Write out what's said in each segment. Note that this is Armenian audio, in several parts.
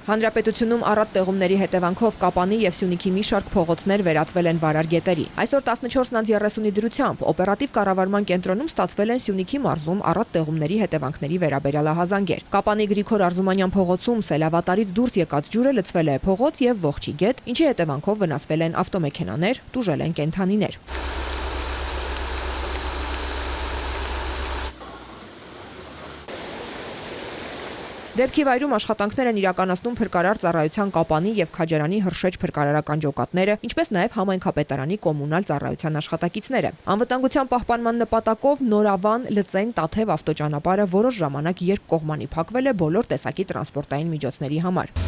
Հանրապետությունում առատ տեղումների հետևանքով Կապանի եւ Սյունիքի մի շարք փողոցներ վերածվել են վարար գետերի։ Այսօր 14:30-ի դրությամբ օպերատիվ կառավարման կենտրոնում ստացվել են Սյունիքի մարզում առատ տեղումների հետևանքների վերաբերյալ ահազանգեր։ Կապանի Գրիգոր Արզումանյան փողոցում սելավատարից դուրս եկած ջուրը լցվել է փողոց եւ ողջի գետ, ինչի հետևանքով վնասվել են ավտոմեքենաներ, տուժել են կենդանիներ։ Դեպքի վայրում աշխատանքներ են իրականացնում փրկարար ծառայության Կապանի եւ Քաջարանի հրշեջ փրկարարական ջոկատները, ինչպես նաեւ համայնքապետարանի կոմունալ ծառայության աշխատակիցները։ Անվտանգության պահպանման նպատակով Նորավան Լծեն Տաթև ավտոճանապարհը որոշ ժամանակ երկկողմանի փակվել է բոլոր տեսակի տրանսպորտային միջոցների համար։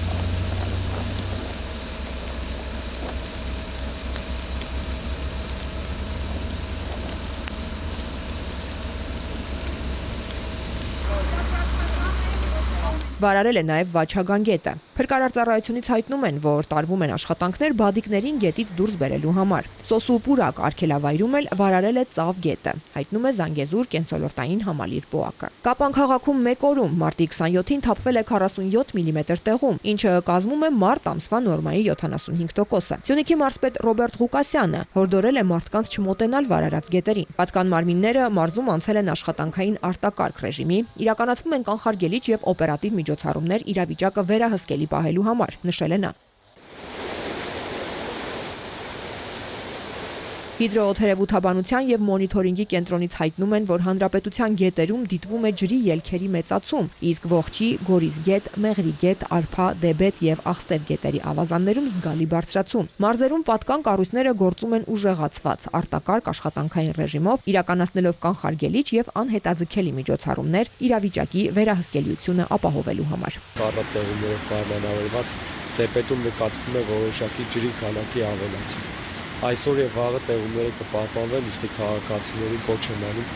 Վարարել է նաև Վաչագան գետը։ Փրկարար ծառայությունից հայտնում են, որ տարվում են աշխատանքներ բադիկներին գետից դուրս բերելու համար։ Սոսու Պուրակ արգելավայրում էլ վարարել է Ծավ գետը, հայտնում է Զանգեզուր կենսոլորտային համալիր ՊՕԱԿ-ը։ Կապան քաղաքում մեկ օրում մարտի 27-ին թափվել է 47 մմ տեղում, ինչը կազմում է մարտ ամսվա նորմայի 75%-ը։ Սյունիքի մարզպետ Ռոբերտ Ղուկասյանը հորդորել է մարդկանց չմոտենալ վարարած գետերին։ Պատկան մարմինները մարզում անցել են աշխատանքային արտակարգ ռեժիմի, իրականացվում են կանխարգելիչ եւ օպերատիվ միջոցառումներ իրավիճակը վերահսկելի պահելու համար, նշել է նա։ Հիդրոօթերևութաբանության եւ մոնիթորինգի կենտրոնից հայտնում են, որ հանրապետության գետերում դիտվում է ջրի ելքերի մեծացում, իսկ Ողջի, Գորիս գետ, Մեղրի գետ, Արփա, Դեբետ եւ Աղստև գետերի ավազաններում զգալի բարձրացում։ Մարզերում պատկան կառույցները գործում են ուժեղացված, արտակարգ աշխատանքային ռեժիմով, իրականացնելով կանխարգելիչ եւ անհետաձգելի միջոցառումներ իրավիճակի վերահսկելիությունը ապահովելու համար։ Առատ տեղումներով պայմանավորված Դեբետում նկատվում է որոշակի ջրի քանակի ավելացում։ Այսօր եւ վաղը տեղումները կպահպանվեն, իսկ քաղաքացիներին կոչ եմ անում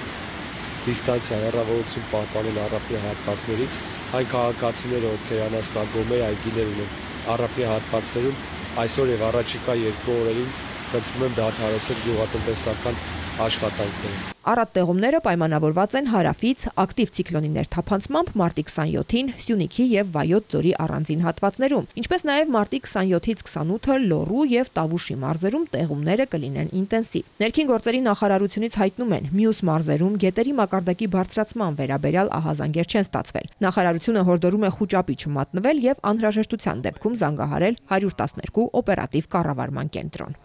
դիստանցիա հեռավորություն պահպանել առափնյա հատվածներից, այն քաղաքացիները, ովքեր անաստագոմեր այգիներ ունեն առափնյա հատվածներում, այսօր եւ առաջիկա 2 օրերին խնդրում եմ դադարեցնել գյուղատնտեսական աշխատանքները։ Առատ տեղումները պայմանավորված են հարավից ակտիվ ցիկլոնի ներթափանցմամբ մարտի 27-ին Սյունիքի եւ Վայոց ձորի առանձին հատվածներում, ինչպես նաեւ մարտի 27-ից 28-ը Լոռու եւ Տավուշի մարզերում տեղումները կլինեն ինտենսիվ։ Ներքին գործերի նախարարությունից հայտնում են, մյուս մարզերում գետերի մակարդակի բարձրացման վերաբերյալ ահազանգեր չեն ստացվել։ Նախարարությունը հորդորում է խուճապի չմատնվել եւ անհրաժեշտության դեպքում զանգահարել 112 օպերատիվ կառավարման կենտրոն։